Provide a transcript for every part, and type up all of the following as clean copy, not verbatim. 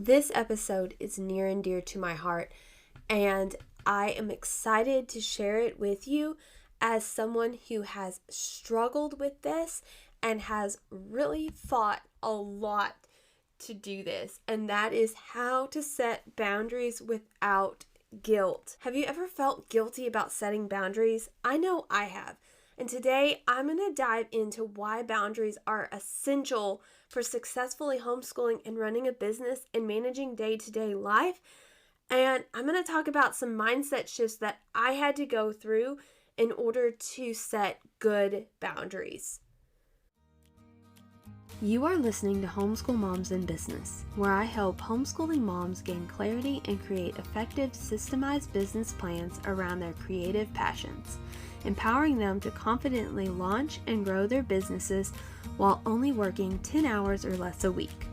This episode is near and dear to my heart, and I am excited to share it with you as someone who has struggled with this and has really fought a lot to do this, and that is how to set boundaries without guilt. Have you ever felt guilty about setting boundaries? I know I have. And today I'm going to dive into why boundaries are essential for successfully homeschooling and running a business and managing day-to-day life. And I'm going to talk about some mindset shifts that I had to go through in order to set good boundaries. You are listening to Homeschool Moms in Business, where I help homeschooling moms gain clarity and create effective, systemized business plans around their creative passions, empowering them to confidently launch and grow their businesses while only working 10 hours or less a week.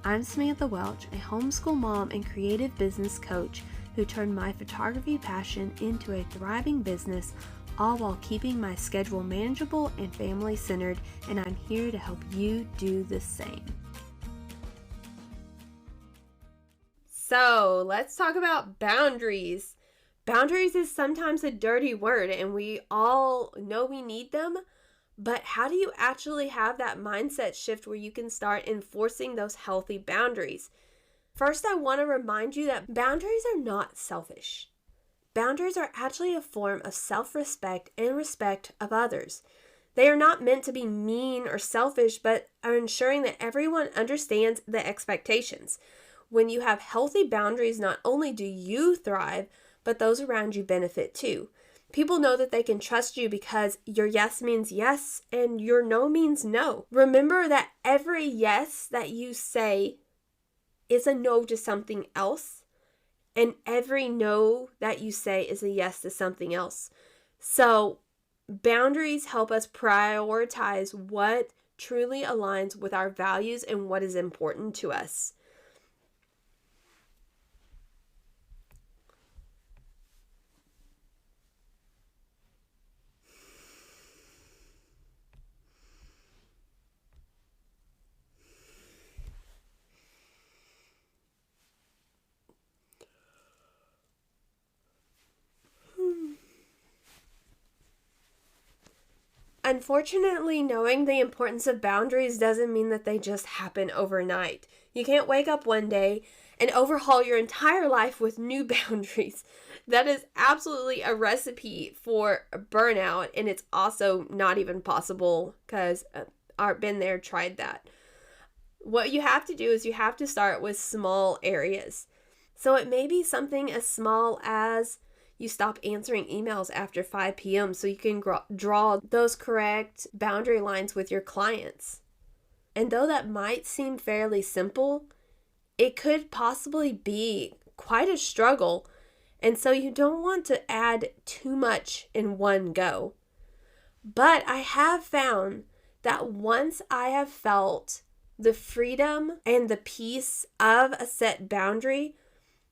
I'm Samantha Welch, a homeschool mom and creative business coach who turned my photography passion into a thriving business, all while keeping my schedule manageable and family-centered, and I'm here to help you do the same. So, let's talk about boundaries. Boundaries is sometimes a dirty word, and we all know we need them, but how do you actually have that mindset shift where you can start enforcing those healthy boundaries? First, I want to remind you that boundaries are not selfish. Boundaries are actually a form of self-respect and respect of others. They are not meant to be mean or selfish, but are ensuring that everyone understands the expectations. When you have healthy boundaries, not only do you thrive, but those around you benefit too. People know that they can trust you because your yes means yes and your no means no. Remember that every yes that you say is a no to something else. And every no that you say is a yes to something else. So boundaries help us prioritize what truly aligns with our values and what is important to us. Unfortunately, knowing the importance of boundaries doesn't mean that they just happen overnight. You can't wake up one day and overhaul your entire life with new boundaries. That is absolutely a recipe for burnout, and it's also not even possible because I've been there, tried that. What you have to do is you have to start with small areas. So it may be something as small as you stop answering emails after 5 p.m. so you can draw those correct boundary lines with your clients. And though that might seem fairly simple, it could possibly be quite a struggle. And so you don't want to add too much in one go. But I have found that once I have felt the freedom and the peace of a set boundary,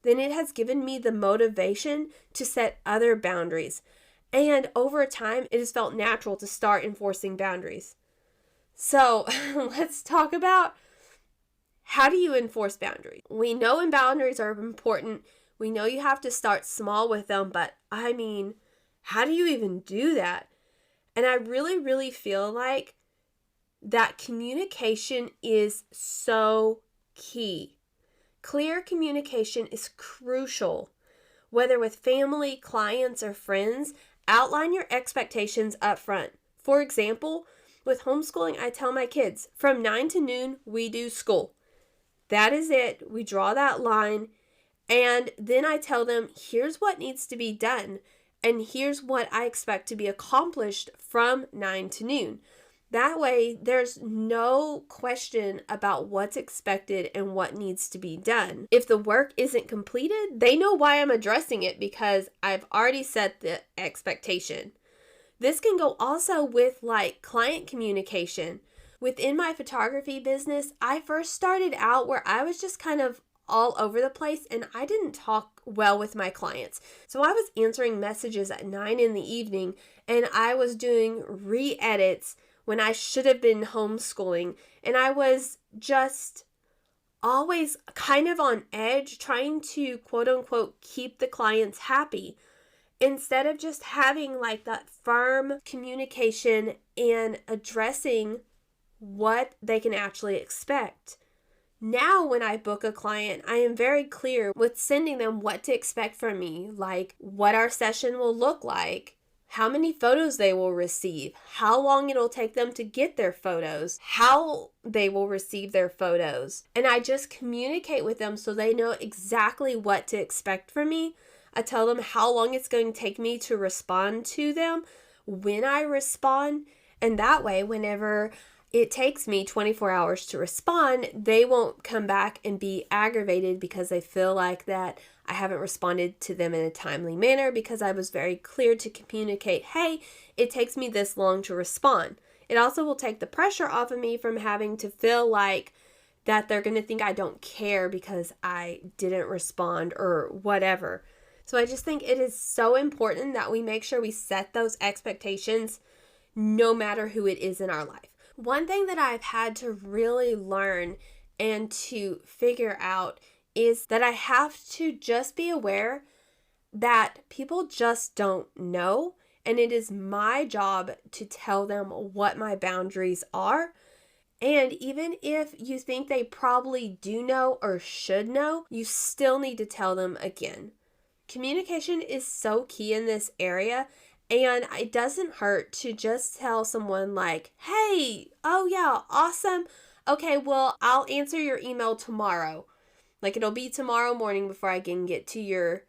then it has given me the motivation to set other boundaries. And over time, it has felt natural to start enforcing boundaries. So let's talk about how do you enforce boundaries? We know boundaries are important. We know you have to start small with them, but I mean, how do you even do that? And I really feel like that communication is so key. Clear communication is crucial. Whether with family, clients, or friends, outline your expectations up front. For example, with homeschooling, I tell my kids, from 9 to noon, we do school. That is it. We draw that line. And then I tell them, here's what needs to be done. And here's what I expect to be accomplished from 9 to noon. That way, there's no question about what's expected and what needs to be done. If the work isn't completed, they know why I'm addressing it because I've already set the expectation. This can go also with like client communication. Within my photography business, I first started out where I was just kind of all over the place and I didn't talk well with my clients. So I was answering messages at 9 in the evening and I was doing re-edits when I should have been homeschooling. And I was just always kind of on edge, trying to quote unquote keep the clients happy, instead of just having like that firm communication and addressing what they can actually expect. Now, when I book a client, I am very clear with sending them what to expect from me, like what our session will look like, how many photos they will receive, how long it'll take them to get their photos, how they will receive their photos. And I just communicate with them so they know exactly what to expect from me. I tell them how long it's going to take me to respond to them, when I respond, and that way, whenever it takes me 24 hours to respond, they won't come back and be aggravated because they feel like that I haven't responded to them in a timely manner, because I was very clear to communicate, hey, it takes me this long to respond. It also will take the pressure off of me from having to feel like that they're going to think I don't care because I didn't respond or whatever. So I just think it is so important that we make sure we set those expectations no matter who it is in our life. One thing that I've had to really learn and to figure out is that I have to just be aware that people just don't know, and it is my job to tell them what my boundaries are. And even if you think they probably do know or should know, you still need to tell them again. Communication is so key in this area. And it doesn't hurt to just tell someone like, hey, oh yeah, awesome. Okay, well, I'll answer your email tomorrow. Like, it'll be tomorrow morning before I can get to your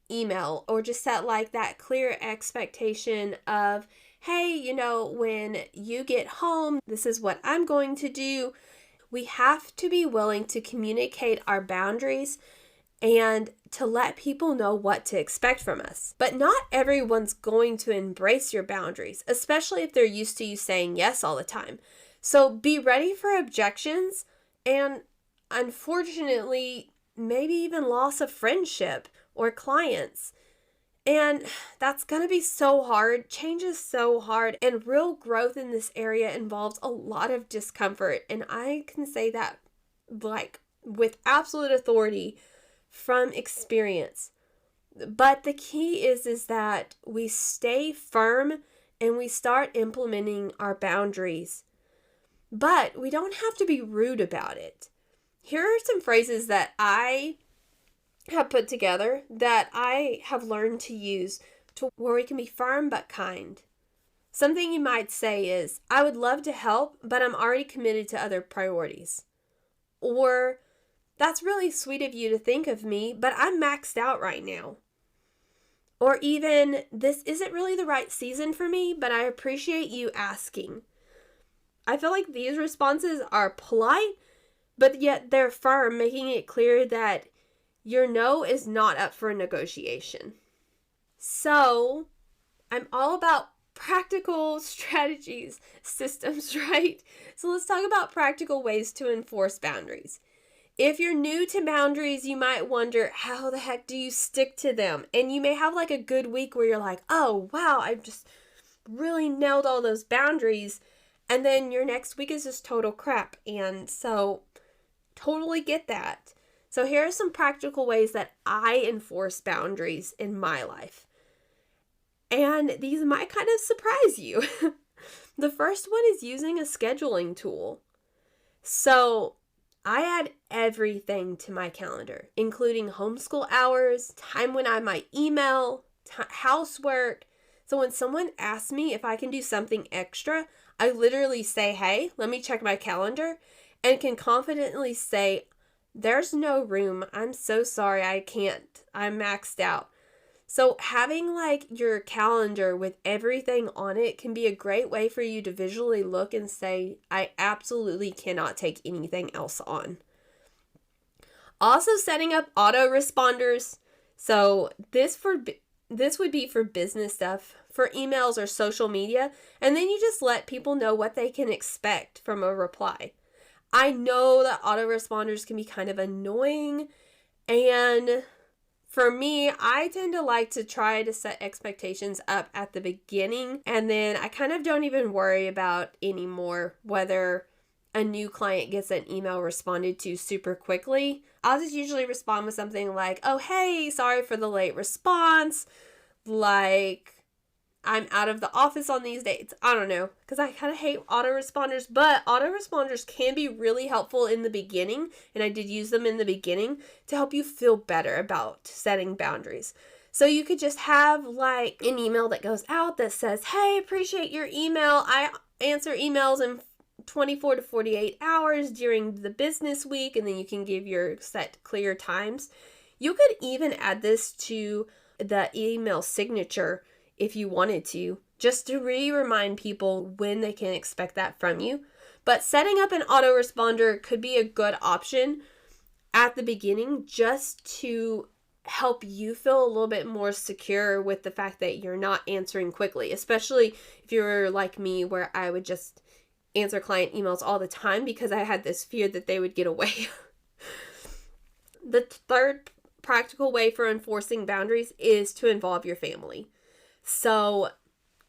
email. Or just set like that clear expectation of, hey, when you get home, this is what I'm going to do. We have to be willing to communicate our boundaries and to let people know what to expect from us. But not everyone's going to embrace your boundaries, especially if they're used to you saying yes all the time. So be ready for objections and, unfortunately, maybe even loss of friendship or clients. And that's going to be so hard. Change is so hard. And real growth in this area involves a lot of discomfort. And I can say that like with absolute authority from experience. But the key is that we stay firm and we start implementing our boundaries. But we don't have to be rude about it. Here are some phrases that I have put together that I have learned to use to where we can be firm but kind. Something you might say is, I would love to help, but I'm already committed to other priorities. Or, that's really sweet of you to think of me, but I'm maxed out right now. Or even, this isn't really the right season for me, but I appreciate you asking. I feel like these responses are polite, but yet they're firm, making it clear that your no is not up for negotiation. So, I'm all about practical strategies, systems, right? So let's talk about practical ways to enforce boundaries. If you're new to boundaries, you might wonder, how the heck do you stick to them? And you may have like a good week where you're like, oh, wow, I've just really nailed all those boundaries. And then your next week is just total crap. And so totally get that. So here are some practical ways that I enforce boundaries in my life. And these might kind of surprise you. The first one is using a scheduling tool. So I add everything to my calendar, including homeschool hours, time when I might email, housework. So when someone asks me if I can do something extra, I literally say, hey, let me check my calendar, and can confidently say, there's no room. I'm so sorry, I can't. I'm maxed out. So having like your calendar with everything on it can be a great way for you to visually look and say, I absolutely cannot take anything else on. Also setting up autoresponders. So this would be for business stuff, for emails or social media, and then you just let people know what they can expect from a reply. I know that autoresponders can be kind of annoying, and for me, I tend to like to try to set expectations up at the beginning, and then I kind of don't even worry about anymore whether a new client gets an email responded to super quickly, I'll just usually respond with something like, oh, hey, sorry for the late response. Like, I'm out of the office on these dates. I don't know, because I kind of hate autoresponders, but autoresponders can be really helpful in the beginning, and I did use them in the beginning to help you feel better about setting boundaries. So you could just have like an email that goes out that says, hey, appreciate your email. I answer emails in 24 to 48 hours during the business week, and then you can give your set clear times. You could even add this to the email signature if you wanted to, just to remind people when they can expect that from you. But setting up an autoresponder could be a good option at the beginning just to help you feel a little bit more secure with the fact that you're not answering quickly, especially if you're like me where I would just answer client emails all the time because I had this fear that they would get away. The third practical way for enforcing boundaries is to involve your family. So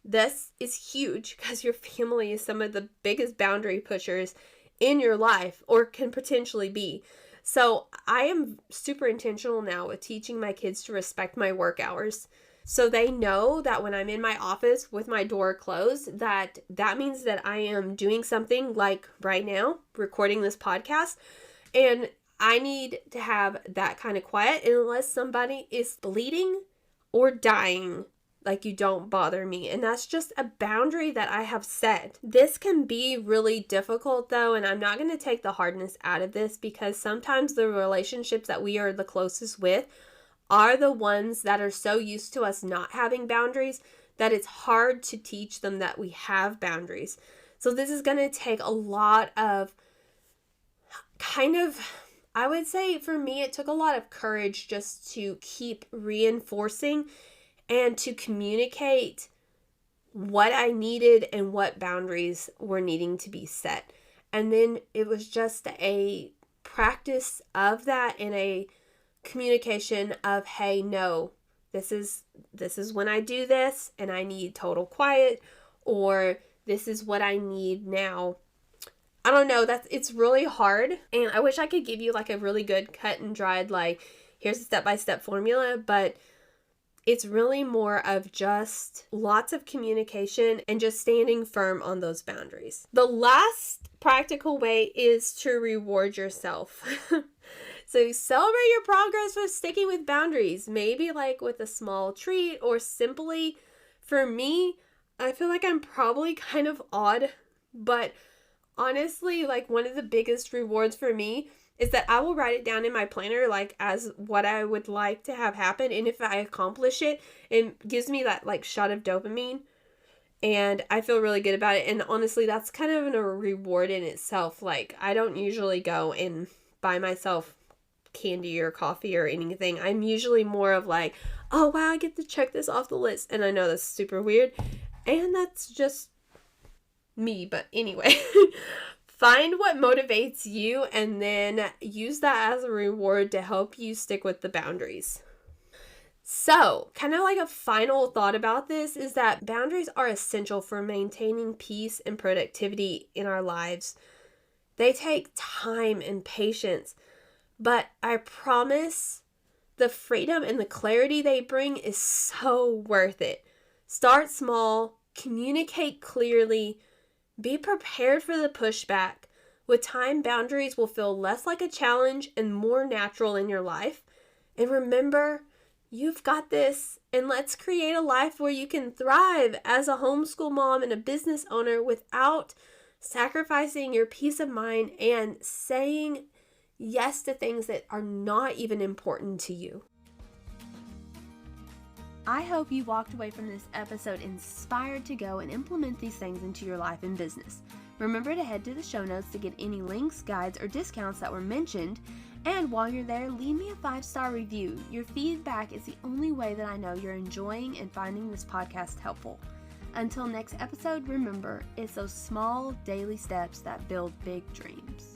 this is huge because your family is some of the biggest boundary pushers in your life, or can potentially be. So I am super intentional now with teaching my kids to respect my work hours. So they know that when I'm in my office with my door closed, that means that I am doing something like right now, recording this podcast. And I need to have that kind of quiet unless somebody is bleeding or dying. Like, you don't bother me. And that's just a boundary that I have set. This can be really difficult though, and I'm not going to take the hardness out of this because sometimes the relationships that we are the closest with are the ones that are so used to us not having boundaries that it's hard to teach them that we have boundaries. So this is going to take a lot of I would say for me, it took a lot of courage just to keep reinforcing and to communicate what I needed and what boundaries were needing to be set. And then it was just a practice of that and a communication of, hey, no, this is when I do this and I need total quiet, or this is what I need now. I don't know, it's really hard, and I wish I could give you like a really good cut and dried, like, here's a step-by-step formula, but it's really more of just lots of communication and just standing firm on those boundaries. The last practical way is to reward yourself. So celebrate your progress with sticking with boundaries, maybe like with a small treat, or simply, for me, I feel like I'm probably kind of odd, but honestly, like one of the biggest rewards for me is that I will write it down in my planner, like as what I would like to have happen. And if I accomplish it, it gives me that like shot of dopamine and I feel really good about it. And honestly, that's kind of a reward in itself. Like, I don't usually go and buy myself candy or coffee or anything. I'm usually more of like, oh wow, I get to check this off the list. And I know that's super weird. And that's just me. But anyway, find what motivates you and then use that as a reward to help you stick with the boundaries. So, kind of like a final thought about this is that boundaries are essential for maintaining peace and productivity in our lives. They take time and patience, but I promise the freedom and the clarity they bring is so worth it. Start small, communicate clearly, be prepared for the pushback. With time, boundaries will feel less like a challenge and more natural in your life. And remember, you've got this, and let's create a life where you can thrive as a homeschool mom and a business owner without sacrificing your peace of mind and saying yes to things that are not even important to you. I hope you walked away from this episode inspired to go and implement these things into your life and business. Remember to head to the show notes to get any links, guides, or discounts that were mentioned. And while you're there, leave me a 5-star review. Your feedback is the only way that I know you're enjoying and finding this podcast helpful. Until next episode, remember, it's those small daily steps that build big dreams.